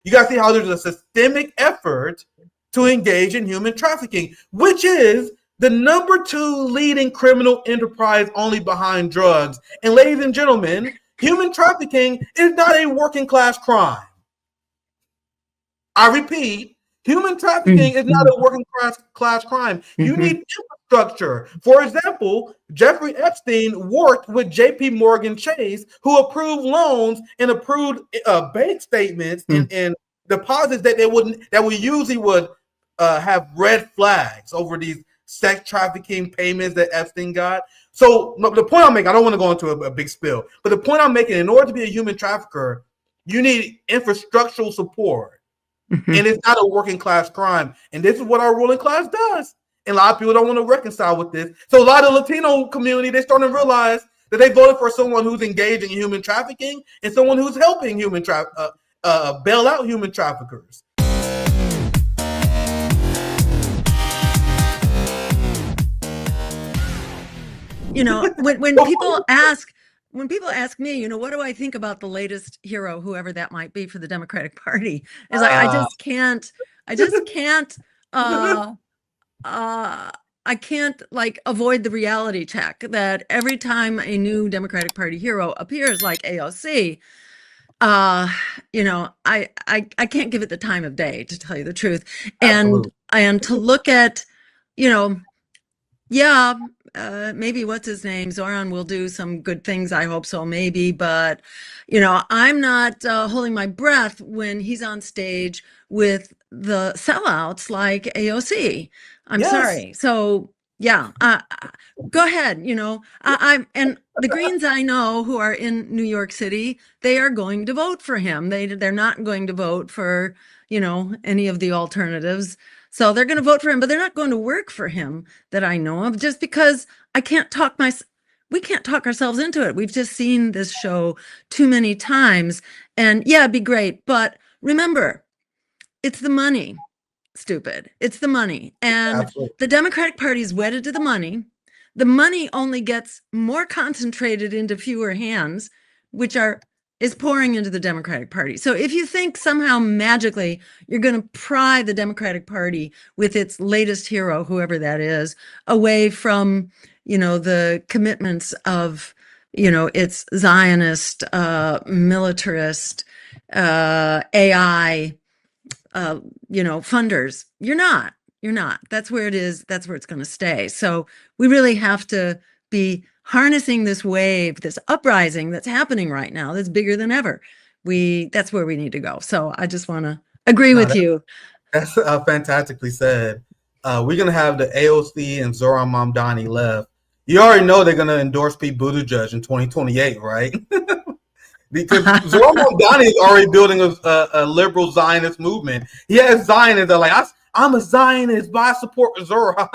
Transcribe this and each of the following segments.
You got to see how there's a systemic effort to engage in human trafficking, which is the number 2 leading criminal enterprise only behind drugs. And ladies and gentlemen, human trafficking is not a working class crime. I repeat, human trafficking is not a working class crime. You need infrastructure. For example, Jeffrey Epstein worked with JP Morgan Chase, who approved loans and approved bank statements and deposits that we usually would have red flags over these sex trafficking payments that Epstein got. So the point I'm making, I don't want to go into a big spill, but the point I'm making, in order to be a human trafficker, you need infrastructural support. And it's not a working class crime. And this is what our ruling class does. And a lot of people don't want to reconcile with this. So a lot of the Latino community, they're starting to realize that they voted for someone who's engaging in human trafficking and someone who's helping bail out human traffickers. You know, when people ask me, you know, what do I think about the latest hero, whoever that might be for the Democratic Party? It's like, I can't like avoid the reality check that every time a new Democratic Party hero appears, like AOC, you know, I can't give it the time of day, to tell you the truth. And to look at, you know, yeah, maybe what's his name? Zoran will do some good things. I hope so, maybe. But, you know, I'm not holding my breath when he's on stage with the sellouts like AOC. I'm sorry. So, yeah, go ahead. You know, and the Greens I know who are in New York City, they are going to vote for him. They're not going to vote for, you know, any of the alternatives. So they're going to vote for him, but they're not going to work for him that I know of, just because we can't talk ourselves into it. We've just seen this show too many times. And yeah, it'd be great. But remember, it's the money, stupid. It's the money. And the Democratic Party is wedded to the money. The money only gets more concentrated into fewer hands, which is pouring into the Democratic Party. So if you think somehow magically you're going to pry the Democratic Party with its latest hero, whoever that is, away from, you know, the commitments of, you know, its Zionist, militarist, AI, you know, funders, you're not. That's where it is. That's where it's going to stay. So we really have to be harnessing this wave, this uprising that's happening right now, that's bigger than ever. That's where we need to go. So I just want to agree with you. That's fantastically said. We're going to have the AOC and Zoran Mamdani left. You already know they're going to endorse Pete Buttigieg in 2028, right? Because Zoran Mamdani is already building a liberal Zionist movement. He has Zionists that are like, I'm a Zionist, but I support Zoran.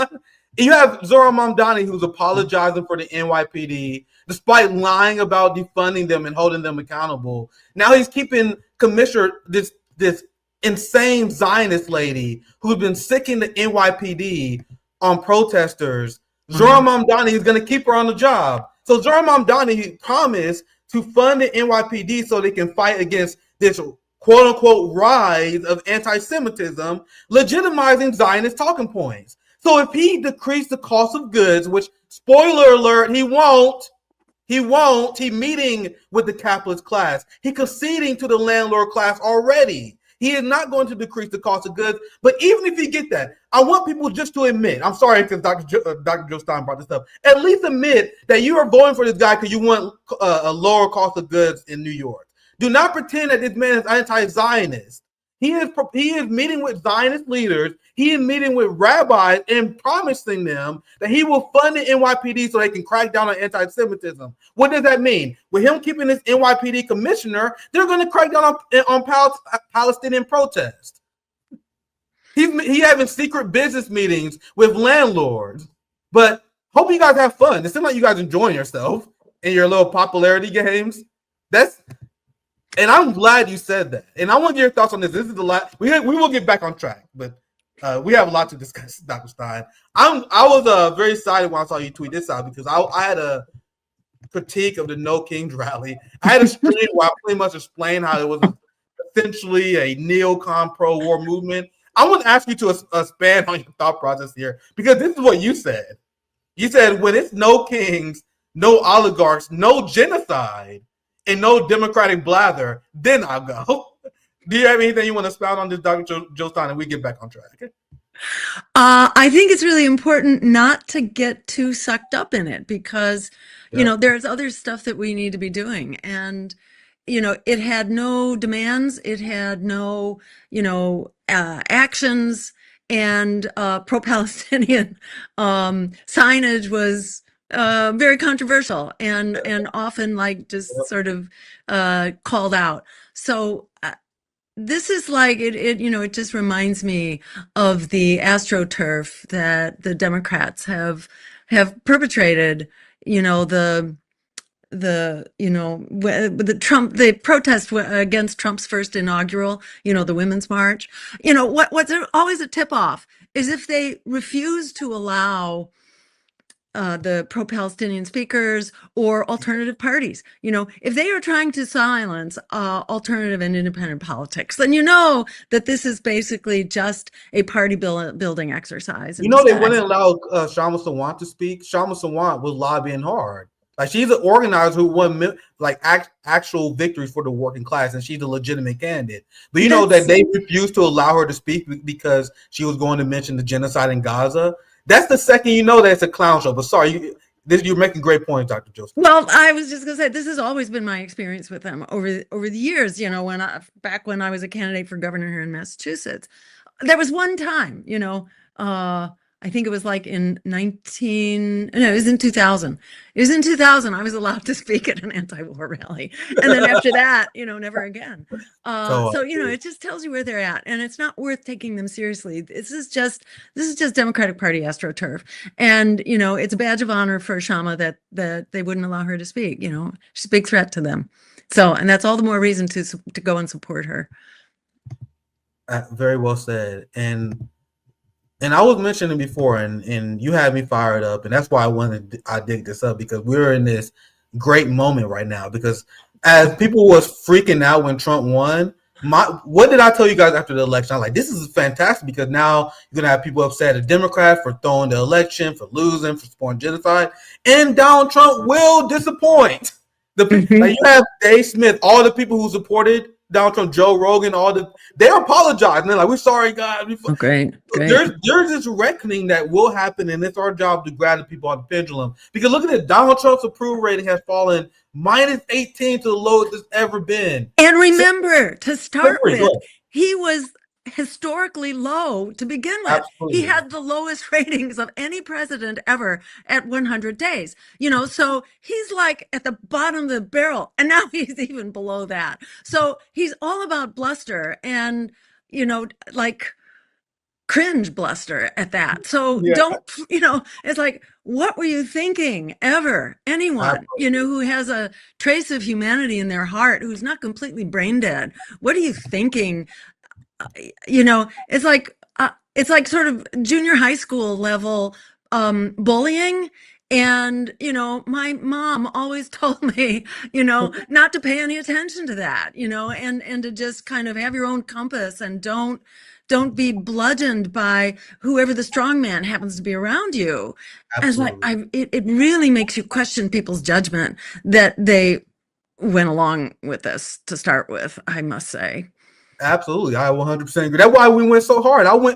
You have Zoran Mamdani, who's apologizing for the NYPD, despite lying about defunding them and holding them accountable. Now he's keeping Commissioner, this insane Zionist lady who's been sicking the NYPD on protesters. Zoran Mamdani is going to keep her on the job. So Zoran Mamdani promised to fund the NYPD so they can fight against this quote-unquote rise of anti-Semitism, legitimizing Zionist talking points. So if he decreased the cost of goods, which, spoiler alert, he won't, he meeting with the capitalist class. He conceding to the landlord class already. He is not going to decrease the cost of goods. But even if he get that, I want people just to admit, I'm sorry because Dr. Joe Stein brought this up, at least admit that you are voting for this guy because you want a lower cost of goods in New York. Do not pretend that this man is anti-Zionist. He is meeting with Zionist leaders. He is meeting with rabbis and promising them that he will fund the NYPD so they can crack down on anti-Semitism. What does that mean? With him keeping this NYPD commissioner, they're going to crack down on Palestinian protest. He's having secret business meetings with landlords. But hope you guys have fun. It seems like you guys enjoying yourself in your little popularity games. And I'm glad you said that. And I want your thoughts on this. This is the last. We will get back on track, but we have a lot to discuss, Dr. Stein. I was very excited when I saw you tweet this out because I had a critique of the No Kings rally. I had a stream where I pretty much explained how it was a essentially a neocon pro-war movement. I want to ask you to expand on your thought process here, because this is what you said. You said when it's no kings, no oligarchs, no genocide, and no democratic blather, then I'll go. Do you have anything you want to spout on this, Dr. Joe Stein, and we get back on track? I think it's really important not to get too sucked up in it, because, there's other stuff that we need to be doing. And, it had no demands, it had no, actions, and pro-Palestinian signage was very controversial and often like just sort of called out. So this is like it just reminds me of the astroturf that the Democrats have perpetrated. The protest against Trump's first inaugural, the Women's March. What's always a tip off is if they refuse to allow the pro-Palestinian speakers or alternative parties. If they are trying to silence alternative and independent politics, then that this is basically just a party building exercise. They wouldn't allow Shama Sawant to speak. Shama Sawant was lobbying hard. Like, she's an organizer who won actual victories for the working class, and she's a legitimate candidate. But you know that they refused to allow her to speak because she was going to mention the genocide in Gaza. That's the second that's a clown show. But sorry, you're making great points, Dr. Joseph. Well, I was just going to say, this has always been my experience with them over the years. Back when I was a candidate for governor here in Massachusetts, there was one time, I think it was like it was in 2000. It was in 2000. I was allowed to speak at an anti-war rally. And then after that, never again. It just tells you where they're at, and it's not worth taking them seriously. This is just Democratic Party astroturf. And, it's a badge of honor for Shama that they wouldn't allow her to speak. She's a big threat to them. So, and that's all the more reason to go and support her. Very well said. And I was mentioning before, and you had me fired up, and that's why I dig this up, because we're in this great moment right now. Because as people was freaking out when Trump won, what did I tell you guys after the election? I'm like, this is fantastic, because now you're gonna have people upset at Democrats for throwing the election, for losing, for supporting genocide, and Donald Trump will disappoint. You have Dave Smith, all the people who supported Donald Trump, Joe Rogan, they apologize. And they're like, we're sorry, guys. Great. There's this reckoning that will happen, and it's our job to grab the people on the pendulum. Because look at it, Donald Trump's approval rating has fallen -18 to the lowest it's ever been. And remember, to start with, he was historically low to begin with. Absolutely. He had the lowest ratings of any president ever at 100 days. So he's like at the bottom of the barrel, and now he's even below that. So he's all about bluster and, like cringe bluster at that. So don't, it's like, what were you thinking ever? Anyone, who has a trace of humanity in their heart, who's not completely brain dead, what are you thinking? It's like sort of junior high school level bullying. And, my mom always told me, not to pay any attention to that, and to just kind of have your own compass, and don't be bludgeoned by whoever the strong man happens to be around you. Absolutely. And it really makes you question people's judgment that they went along with this to start with, I must say. Absolutely. I 100% agree. That's why we went so hard. I was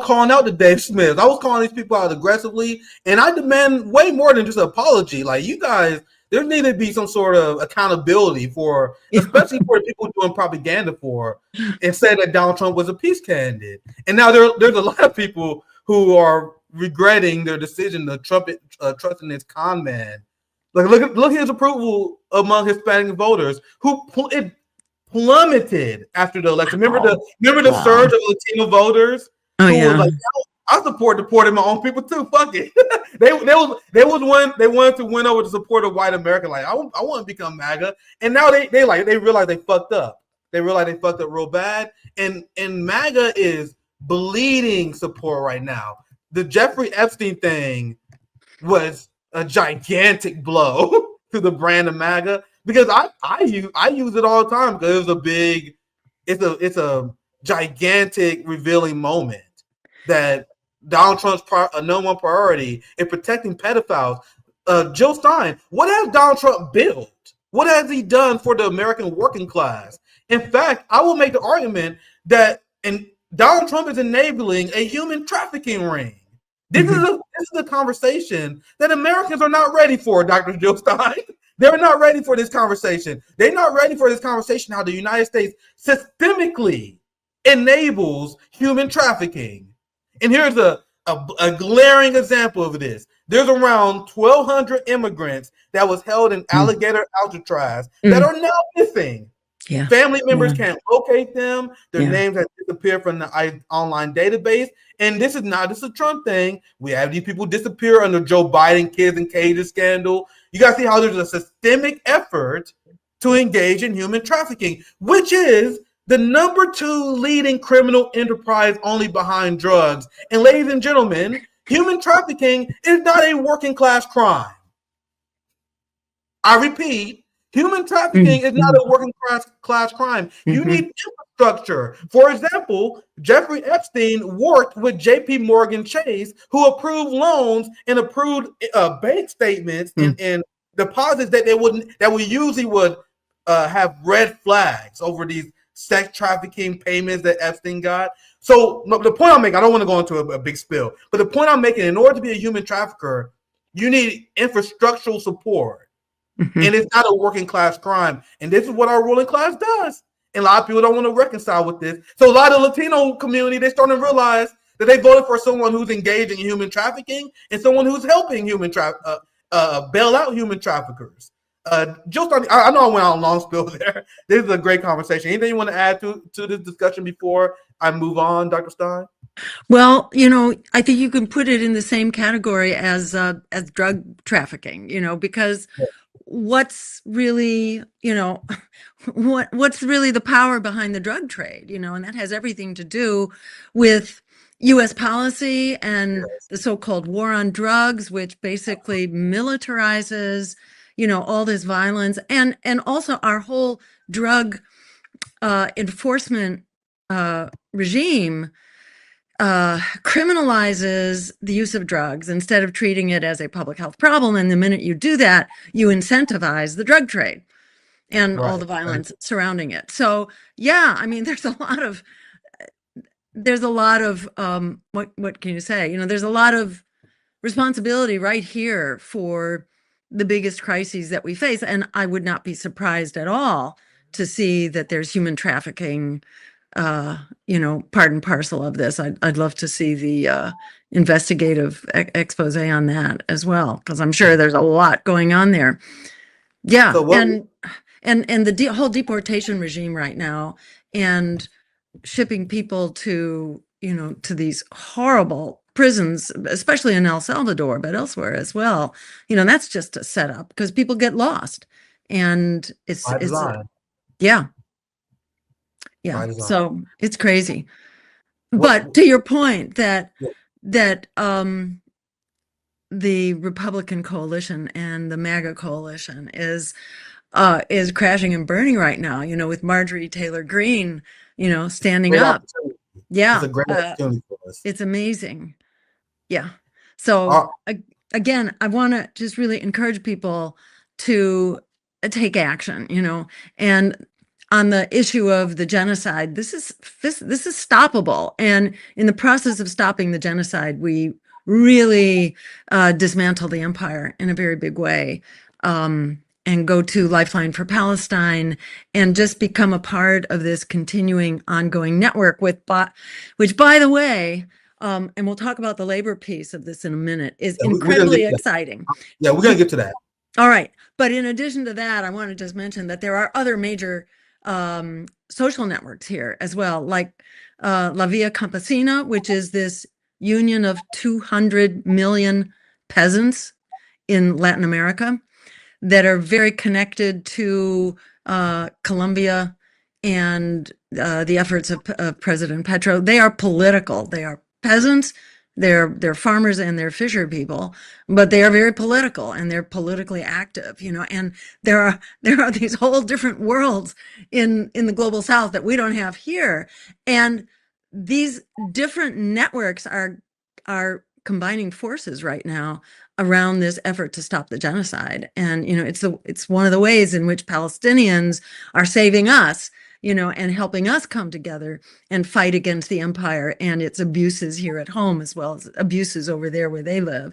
calling out to Dave Smith. I was calling these people out aggressively, and I demand way more than just an apology. Like, you guys, there need to be some sort of accountability for, especially for the people doing propaganda for, and say that Donald Trump was a peace candidate. And now there's a lot of people who are regretting their decision to trust in this con man. Like, look at his approval among Hispanic voters, who it plummeted after the election. Remember the surge of Latino voters? Oh, yeah. Like, I supported my own people too. Fuck it. they wanted to win over the support of white America. Like, I want to become MAGA. And now they realize they fucked up. They realize they fucked up real bad. And MAGA is bleeding support right now. The Jeffrey Epstein thing was a gigantic blow to the brand of MAGA, because I use it all the time, because it was a big it's a gigantic revealing moment that Donald Trump's number one priority is protecting pedophiles. Jill Stein, what has Donald Trump built? What has he done for the American working class? In fact, I will make the argument that Donald Trump is enabling a human trafficking ring. This is a conversation that Americans are not ready for, Dr. Jill Stein. They're not ready for this conversation. They're not ready for this conversation how the United States systemically enables human trafficking. And here's a glaring example of this. There's around 1,200 immigrants that was held in Alligator Alcatraz that are now missing. Yeah. Family members can't locate them. Their Yeah. names have disappeared from the online database. And this is not just a Trump thing. We have these people disappear under Joe Biden kids in cages scandal. You got to see how there's a systemic effort to engage in human trafficking, which is the number 2 leading criminal enterprise only behind drugs. And ladies and gentlemen, human trafficking is not a working class crime. I repeat, human trafficking is not a working class crime. You need infrastructure. For example, Jeffrey Epstein worked with J.P. Morgan Chase, who approved loans and approved bank statements and deposits that we usually would have red flags over these sex trafficking payments that Epstein got. So the point I'm making, I don't want to go into a big spill, but the point I'm making, in order to be a human trafficker, you need infrastructural support. And it's not a working class crime. And this is what our ruling class does. And a lot of people don't want to reconcile with this. So a lot of the Latino community, they're starting to realize that they voted for someone who's engaging in human trafficking and someone who's helping bail out human traffickers. Jill, I know I went on a long spill there. This is a great conversation. Anything you want to add to this discussion before I move on, Dr. Stein? Well, I think you can put it in the same category as drug trafficking, because what's really, what's really the power behind the drug trade, and that has everything to do with U.S. policy and the so-called war on drugs, which basically militarizes, all this violence, and also our whole drug enforcement regime criminalizes the use of drugs instead of treating it as a public health problem. And the minute you do that, you incentivize the drug trade and all the violence surrounding it. So, yeah, I mean, there's a lot of what can you say? There's a lot of responsibility right here for the biggest crises that we face. And I would not be surprised at all to see that there's human trafficking, part and parcel of this. I'd love to see the investigative expose on that as well, because I'm sure there's a lot going on there. Yeah, so and the whole deportation regime right now, and shipping people to these horrible prisons, especially in El Salvador, but elsewhere as well. That's just a setup because people get lost, and it's yeah. So it's crazy. But to your point that the Republican coalition and the MAGA coalition is crashing and burning right now, with Marjorie Taylor Greene, standing up. Yeah. It's a great opportunity for us. It's amazing. Yeah. So again, I want to just really encourage people to take action, and on the issue of the genocide, this is stoppable. And in the process of stopping the genocide, we really dismantle the empire in a very big way, and go to Lifeline for Palestine and just become a part of this continuing ongoing network which, by the way, and we'll talk about the labor piece of this in a minute, is incredibly exciting. Yeah, we're going to get to that. All right. But in addition to that, I want to just mention that there are other major social networks here as well, like La Via Campesina, which is this union of 200 million peasants in Latin America that are very connected to Colombia and the efforts of President Petro. They are political. They are peasants They're farmers and they're fisher people, but they are very political and they're politically active, and there are these whole different worlds in the global South that we don't have here. And these different networks are combining forces right now around this effort to stop the genocide. And it's one of the ways in which Palestinians are saving us, and helping us come together and fight against the empire and its abuses here at home, as well as abuses over there where they live.